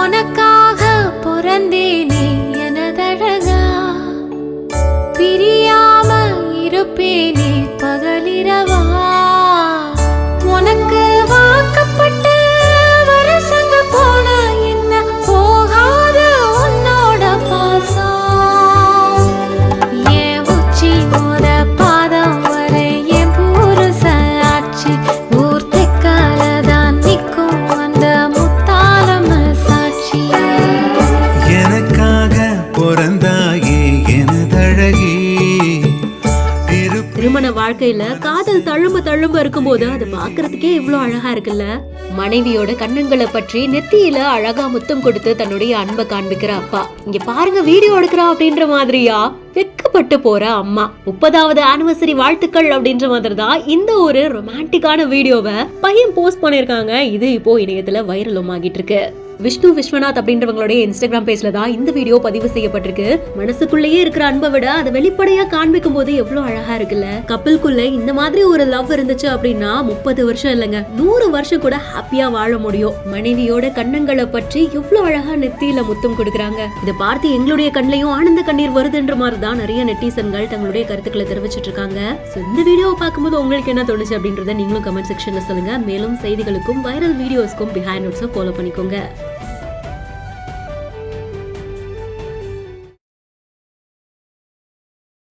உனக்காக பிறந்தேனே எனதழகா, பிரியாம இருப்பேனே பகலிரவா. உனக்கு வாக்கப்பட்ட வருஷங்க போன என்ன போகாத உன்னோட பாசம். என் உச்சி மோத பாதம் வரை என் புருஷ ஆட்சி. ஊர் தெக்காலதான் நிற்கும் அந்த முத்தாரம் சாட்சி. எனக்காக பிறந்தாயே எனதழகி. திருமண வாழ்க்கையில காதல் தழும்ப இருக்கும்போது அது பாக்குறதுக்கே இவ்வளவு அழகா இருக்குல்ல. மனைவியோட கண்ணங்களை பற்றி நெத்தியில அழகா முத்தம் கொடுத்து தன்னுடைய அன்பை காண்பிக்கிற அப்பா. இங்க பாருங்க வீடியோ எடுக்கிறா அப்படின்ற மாதிரியா வெக்கப்பட்டு போற அம்மா. 30வது ஆனிவர்சரி வாழ்த்துக்கள் அப்படின்ற மாதிரி தான் இந்த ஒரு ரொமான்டிக்கான வீடியோவை பையன் போஸ்ட் பண்ணிருக்காங்க. இது இப்போ இணையத்துல வைரலும் ஆகிட்டு இருக்கு. விஷ்ணு விஸ்வநாத் அப்படின்றவங்களுடைய இன்ஸ்டாகிராம் பேஜ்ல தான் இந்த வீடியோ பதிவு செய்யப்பட்டிருக்கு. மனசுக்குள்ளேயே இருக்கிற அன்பை விட அதை வெளிப்படையா காண்பிக்கும் போது எவ்வளவு அழகா இருக்குல்ல. கப்பலுக்குள்ள இந்த மாதிரி ஒரு லவ் இருந்துச்சு அப்படின்னா 30 வருஷம் இல்லங்க 100 வருஷம் கூட ஹாப்பியா வாழ முடியும். மனைவியோட கண்ணங்களை பற்றி எவ்வளவு அழகா நெத்தியில முத்தம் கொடுக்கறாங்க. இதை பார்த்து எங்களுடைய கண்ணையும் ஆனந்த கண்ணீர் வருதுன்ற மாதிரி தான் நிறைய நெட்டிசன்கள் தங்களுடைய கருத்துக்களை தெரிவிச்சிட்டு இருக்காங்க. இந்த வீடியோவை பார்க்கும்போது உங்களுக்கு என்ன தோணுச்சு அப்படின்றத நீங்களும் கமெண்ட் செக்ஷன்ல சொல்லுங்க. மேலும் செய்திகளுக்கும் வைரல் வீடியோஸ்க்கும் பிஹைண்ட் நோட்ஸை ஃபாலோ பண்ணிக்கோங்க.